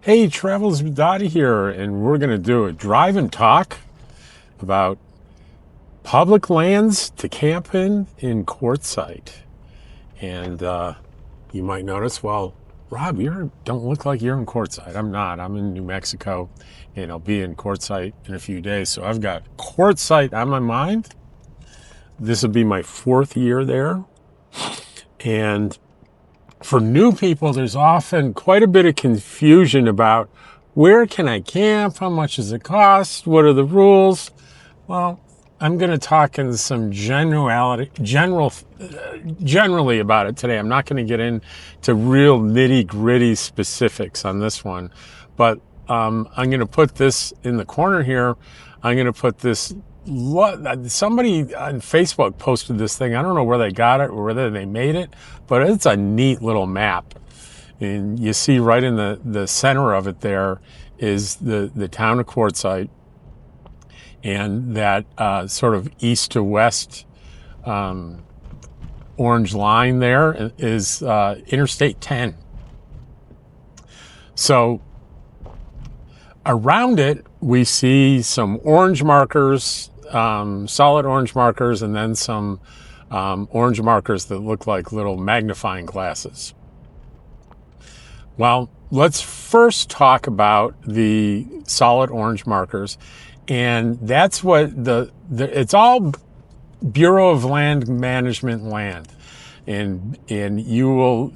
Hey, Travels with Dottie here, and we're going to do a drive and talk about public lands to camp in Quartzsite. And you might notice, well, Rob, you don't look like you're in Quartzsite. I'm not. I'm in New Mexico, and I'll be in Quartzsite in a few days. So I've got Quartzsite on my mind. This will be my 4th year there. And for new people, there's often quite a bit of confusion about where can I camp? How much does it cost? What are the rules? Well, I'm going to talk in some generally about it today. I'm not going to get into real nitty gritty specifics on this one, but I'm going to put this in the corner here. I'm going to put this. Somebody on Facebook posted this thing. I don't know where they got it or whether they made it, but it's a neat little map. And you see right in the center of it there is the town of Quartzsite, and that sort of east to west orange line there is Interstate 10. So around it, we see some orange markers, solid orange markers, and then some orange markers that look like little magnifying glasses. Well, let's first talk about the solid orange markers. And that's what it's all Bureau of Land Management land. And you will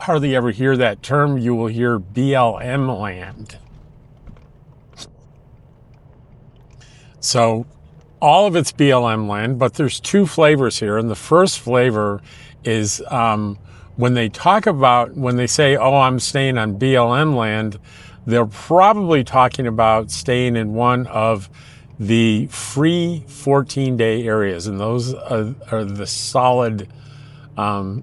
hardly ever hear that term. You will hear BLM land. So all of it's BLM land, but there's 2 flavors here. And the first flavor is when they say, oh, I'm staying on BLM land, they're probably talking about staying in one of the free 14-day areas. And those are the solid orange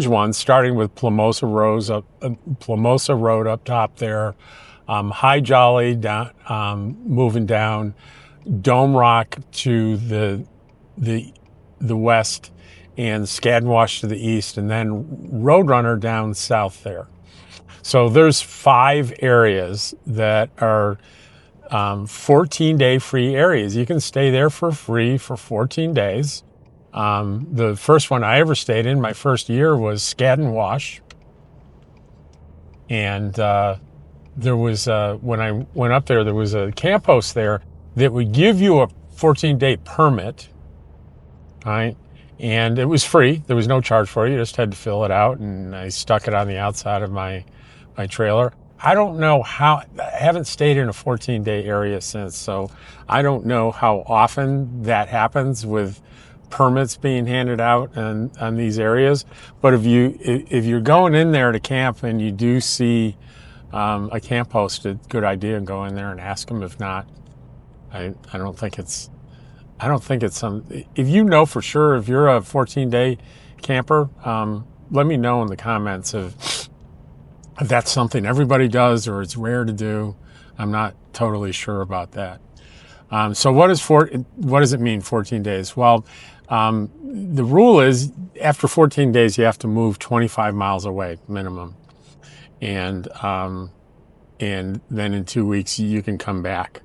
ones, starting with Plumosa Road up top there. High Jolly down, moving down, Dome Rock to the west, and Skadwash to the east, and then Roadrunner down south there. So there's 5 areas that are 14-day free areas. You can stay there for free for 14 days. The first one I ever stayed in, my first year, was Skadwash, and there was, when I went up there was a camp host there that would give you a 14-day permit, right? And it was free. There was no charge for it. You just had to fill it out, and I stuck it on the outside of my trailer. I don't know I haven't stayed in a 14-day area since, so I don't know how often that happens with permits being handed out on these areas. But if you're going in there to camp and you do see a camp host, a good idea to go in there and ask them. If not, I don't think it's some. If you know for sure, if you're a 14-day camper, let me know in the comments if that's something everybody does or it's rare to do. I'm not totally sure about that. So what does it mean, 14 days? Well, the rule is after 14 days, you have to move 25 miles away minimum. And then in 2 weeks, you can come back.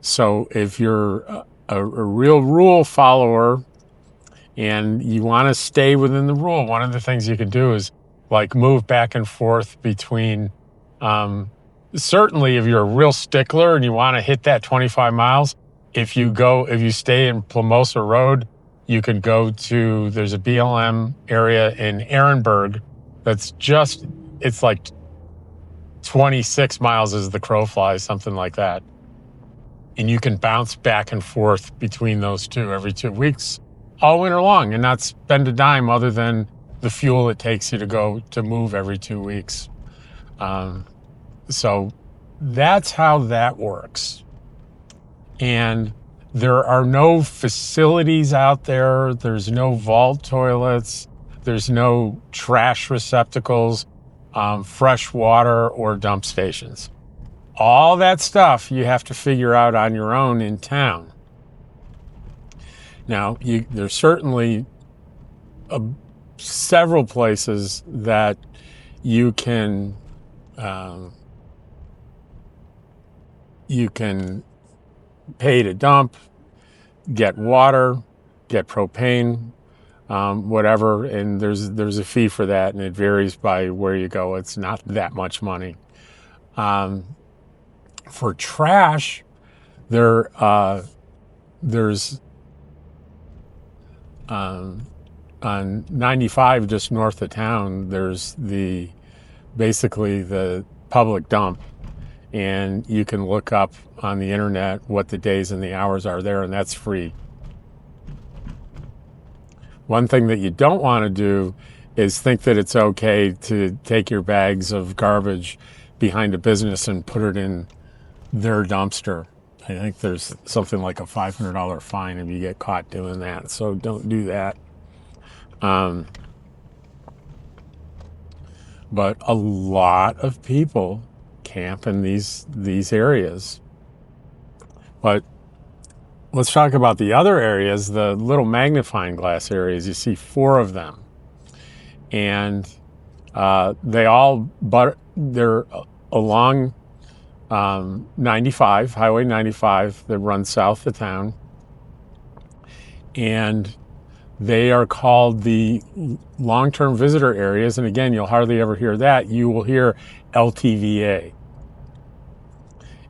So if you're a real rule follower and you want to stay within the rule, one of the things you can do is like move back and forth between, certainly if you're a real stickler and you want to hit that 25 miles, if you stay in Plumosa Road, you can go to, there's a BLM area in Ehrenberg it's like 26 miles as the crow flies, something like that. And you can bounce back and forth between those two every 2 weeks, all winter long, and not spend a dime other than the fuel it takes you to move every 2 weeks. So that's how that works. And there are no facilities out there. There's no vault toilets. There's no trash receptacles, fresh water, or dump stations. All that stuff you have to figure out on your own in town. Now, there's certainly several places that you can Um, you can pay to dump, get water, get propane, whatever, and there's a fee for that, and it varies by where you go. It's not that much money. For trash, there's on 95 just north of town. There's basically the public dump, and you can look up on the internet what the days and the hours are there, and that's free. One thing that you don't want to do is think that it's okay to take your bags of garbage behind a business and put it in their dumpster. I think there's something like a $500 fine if you get caught doing that, so don't do that. But a lot of people camp in these areas. But let's talk about the other areas, the little magnifying glass areas. You see 4 of them. And they're along 95, Highway 95, that runs south of town. And they are called the long-term visitor areas. And again, you'll hardly ever hear that. You will hear LTVA.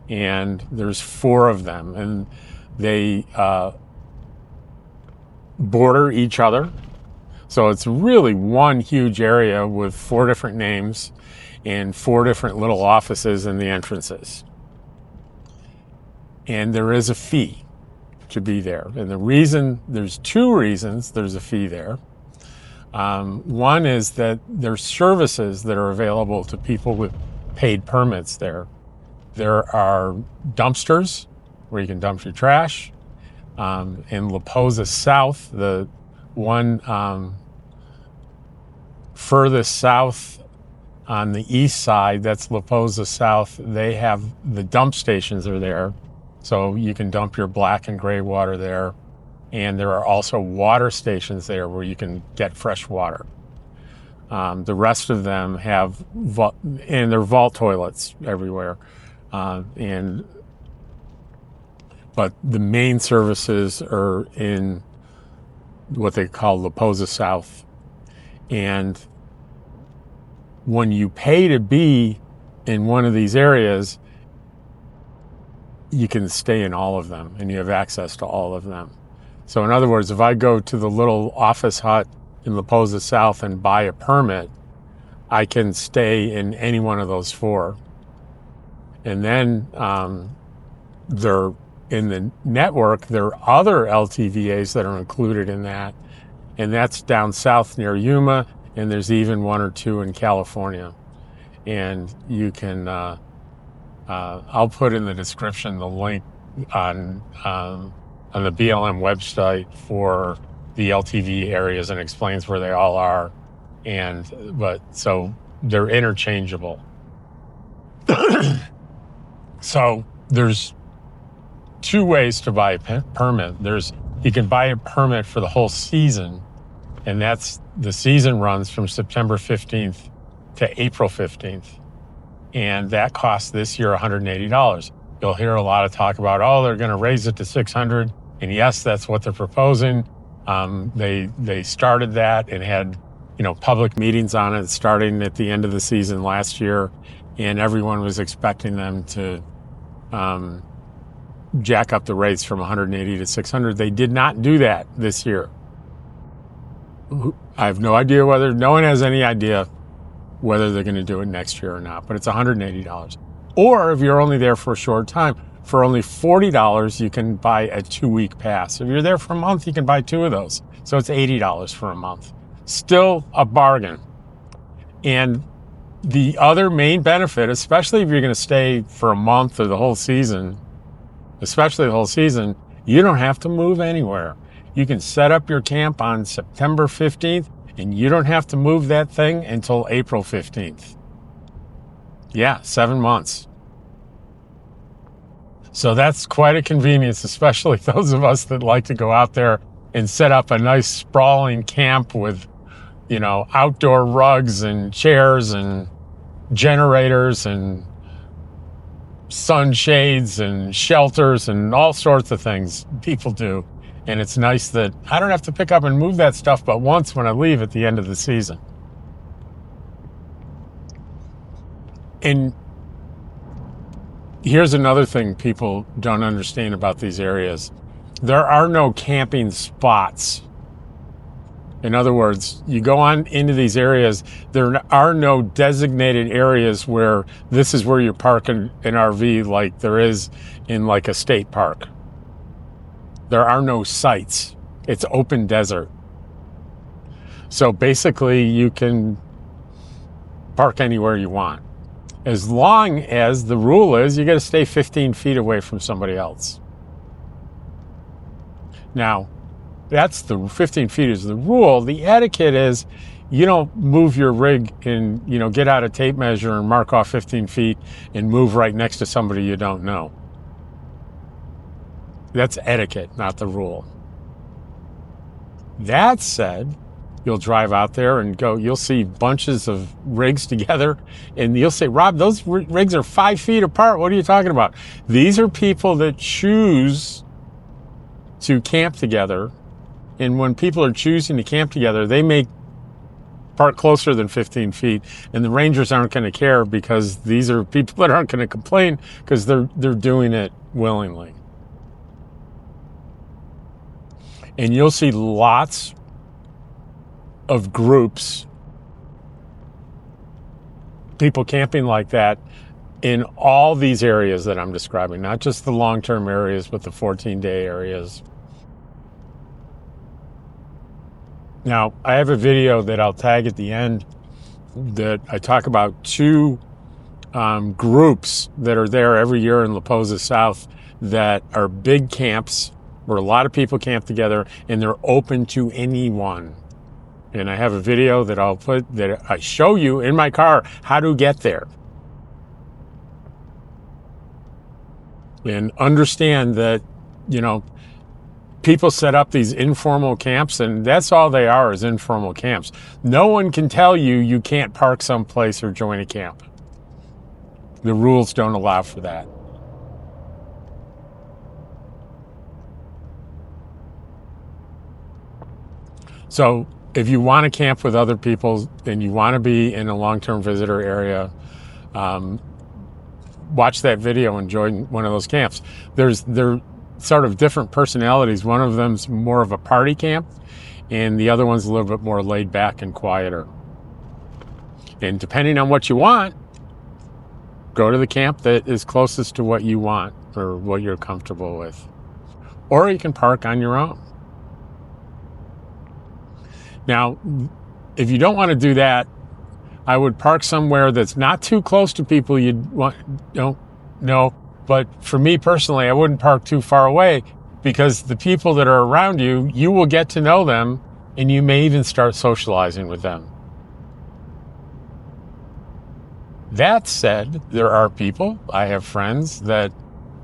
And there's 4 of them. And they border each other. So it's really one huge area with 4 different names and 4 different little offices in the entrances. And there is a fee to be there. And there's 2 reasons there's a fee there. One is that there's services that are available to people with paid permits there. There are dumpsters where you can dump your trash. In La Posa South, the one furthest south on the east side, that's La Posa South, they have the dump stations are there. So you can dump your black and gray water there. And there are also water stations there where you can get fresh water. The rest of them have, and there are vault toilets everywhere. But the main services are in what they call La Posa South. And when you pay to be in one of these areas, you can stay in all of them and you have access to all of them. So in other words, if I go to the little office hut in La Posa South and buy a permit, I can stay in any one of those 4. And then they're in the network, there are other LTVAs that are included in that. And that's down south near Yuma, and there's even 1 or 2 in California. And you can, I'll put in the description the link on the BLM website for the LTV areas, and explains where they all are. So they're interchangeable. So there's 2 ways to buy a permit. You can buy a permit for the whole season, and the season runs from September 15th to April 15th. And that costs this year $180. You'll hear a lot of talk about, they're going to raise it to $600. And yes, that's what they're proposing. They started that and had, public meetings on it starting at the end of the season last year. And everyone was expecting them to jack up the rates from $180 to $600. They did not do that this year. I have no idea no one has any idea whether they're going to do it next year or not, but it's $180. Or if you're only there for a short time, for only $40, you can buy a 2-week pass. If you're there for a month, you can buy 2 of those. So it's $80 for a month. Still a bargain. And the other main benefit, especially if you're going to stay for a month or the whole season, especially the whole season, you don't have to move anywhere. You can set up your camp on September 15th, and you don't have to move that thing until April 15th. Yeah, 7 months. So that's quite a convenience, especially those of us that like to go out there and set up a nice sprawling camp with, outdoor rugs and chairs and, generators and sunshades and shelters and all sorts of things people do. And it's nice that I don't have to pick up and move that stuff but once when I leave at the end of the season. And here's another thing people don't understand about these areas. There are no camping spots. In other words, you go on into these areas, there are no designated areas where this is where you park an RV like there is in like a state park. There are no sites. It's open desert. So basically you can park anywhere you want. As long as the rule is you got to stay 15 feet away from somebody else. Now, that's the 15 feet is the rule. The etiquette is you don't move your rig and, get out a tape measure and mark off 15 feet and move right next to somebody you don't know. That's etiquette, not the rule. That said, you'll drive out there and you'll see bunches of rigs together and you'll say, Rob, those rigs are 5 feet apart. What are you talking about? These are people that choose to camp together. And when people are choosing to camp together, they may park closer than 15 feet. And the rangers aren't going to care because these are people that aren't going to complain because they're doing it willingly. And you'll see lots of groups, people camping like that in all these areas that I'm describing, not just the long-term areas, but the 14-day areas. Now, I have a video that I'll tag at the end that I talk about two groups that are there every year in La Posa South that are big camps where a lot of people camp together and they're open to anyone. And I have a video that I'll put that I show you in my car how to get there. And understand that, people set up these informal camps, and that's all they are, is informal camps. No one can tell you you can't park someplace or join a camp. The rules don't allow for that. So if you want to camp with other people and you want to be in a long-term visitor area, watch that video and join one of those camps. They're sort of different personalities. One of them's more of a party camp, and the other one's a little bit more laid back and quieter. And depending on what you want, go to the camp that is closest to what you want or what you're comfortable with. Or you can park on your own. Now, if you don't want to do that, I would park somewhere that's not too close to people you don't know. But for me personally, I wouldn't park too far away because the people that are around you, you will get to know them and you may even start socializing with them. That said, there are people, I have friends that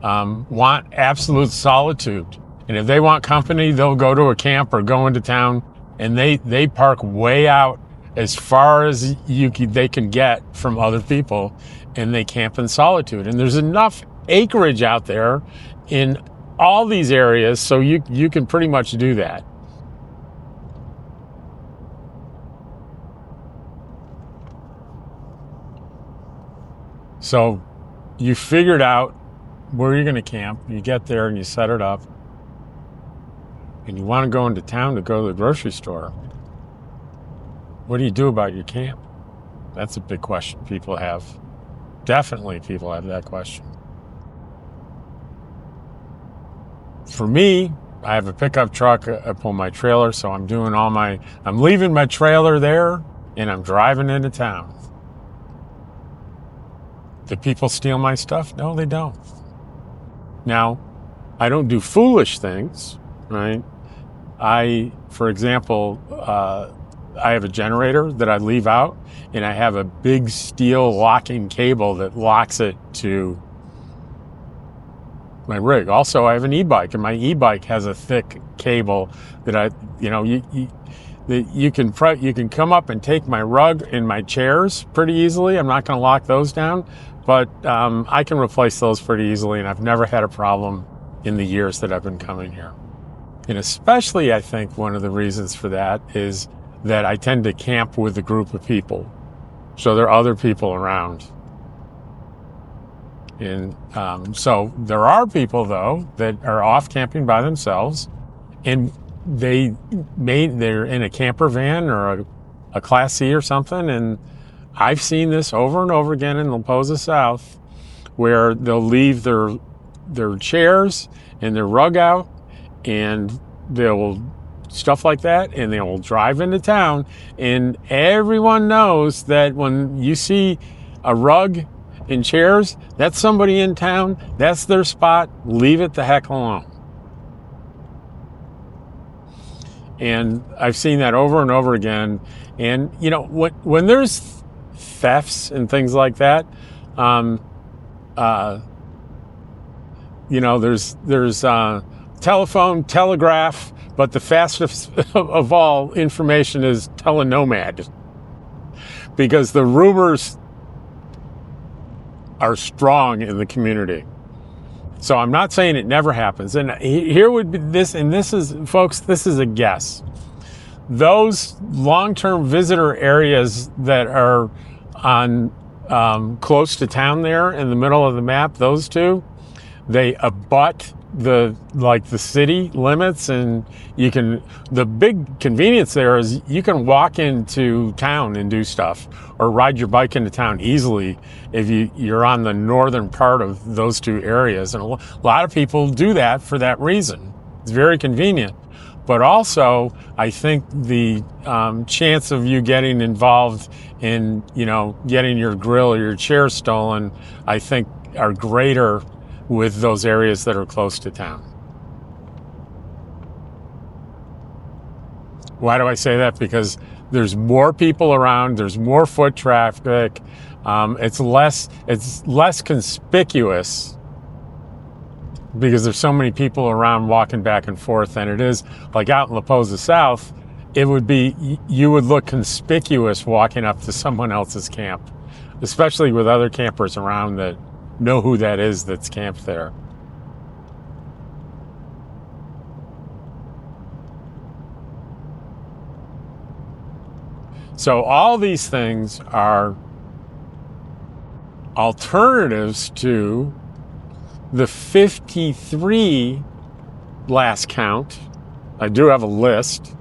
want absolute solitude. And if they want company, they'll go to a camp or go into town and they park way out as far as they can get from other people, and they camp in solitude. And there's enough acreage out there in all these areas so you can pretty much do that. So you figured out where you're going to camp, you get there and you set it up, and you want to go into town to go to the grocery store. What do you do about your camp? That's a big question people have. Definitely people have that question. For me, I have a pickup truck. I pull my trailer, so I'm leaving my trailer there and I'm driving into town. Do people steal my stuff? No, they don't. Now, I don't do foolish things, right? For example, I have a generator that I leave out, and I have a big steel locking cable that locks it to my rig. Also, I have an e-bike, and my e-bike has a thick cable that You can come up and take my rug and my chairs pretty easily. I'm not going to lock those down, but I can replace those pretty easily, and I've never had a problem in the years that I've been coming here. And especially, I think one of the reasons for that is that I tend to camp with a group of people, so there are other people around. And so there are people, though, that are off camping by themselves, and they're in a camper van or a Class C or something, and I've seen this over and over again in La Posa South, where they'll leave their chairs and their rug out, and they'll stuff like that, and they will drive into town, and everyone knows that when you see a rug and chairs, that's somebody in town, that's their spot, leave it the heck alone. And I've seen that over and over again. And you know, when there's thefts and things like that, you know, there's telephone, telegraph, but the fastest of all information is telenomad, because the rumors are strong in the community. So I'm not saying it never happens. And here would be this, and this is, folks, this is a guess. Those long-term visitor areas that are on close to town there in the middle of the map, those two, they abut the city limits, and the big convenience there is you can walk into town and do stuff, or ride your bike into town easily if you're on the northern part of those two areas. And a lot of people do that for that reason. It's very convenient. But also, I think the chance of you getting involved in, you know, getting your grill or your chair stolen, I think are greater with those areas that are close to town. Why do I say that? Because there's more people around, there's more foot traffic, it's less conspicuous because there's so many people around walking back and forth than it is like out in La Posa South. You would look conspicuous walking up to someone else's camp, especially with other campers around that know who that is that's camped there. So all these things are alternatives to the 53 last count. I do have a list.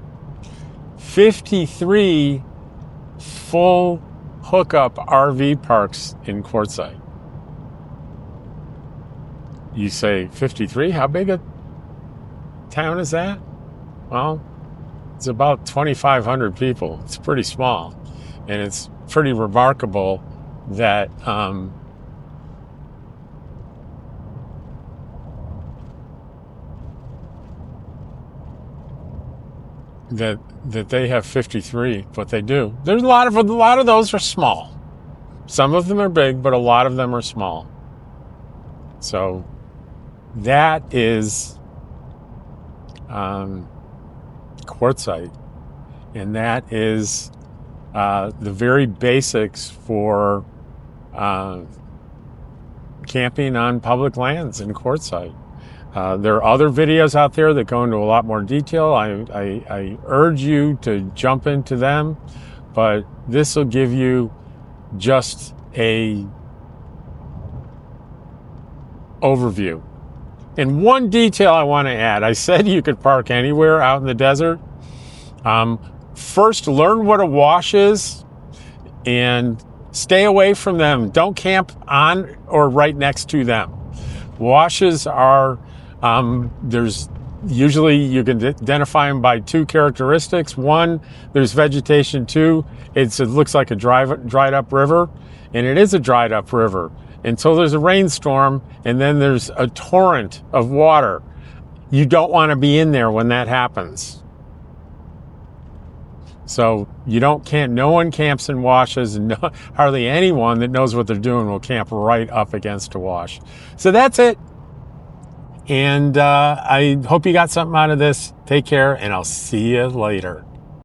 53 full hookup RV parks in Quartzsite. You say 53? How big a town is that? Well, it's about 2,500 people. It's pretty small. And it's pretty remarkable that that they have 53, but they do. There's a lot of those are small. Some of them are big, but a lot of them are small. So that is Quartzsite, and that is the very basics for camping on public lands in Quartzsite. There are other videos out there that go into a lot more detail. I urge you to jump into them, but this will give you just a overview. And one detail I want to add, I said you could park anywhere out in the desert. First, learn what a wash is and stay away from them. Don't camp on or right next to them. Washes are, there's usually you can identify them by two characteristics. One, there's vegetation. Two, it looks like a dried up river, and it is a dried up river until there's a rainstorm, and then there's a torrent of water. You don't want to be in there when that happens. So no one camps in washes, and hardly anyone that knows what they're doing will camp right up against a wash. So that's it. And I hope you got something out of this. Take care, and I'll see you later.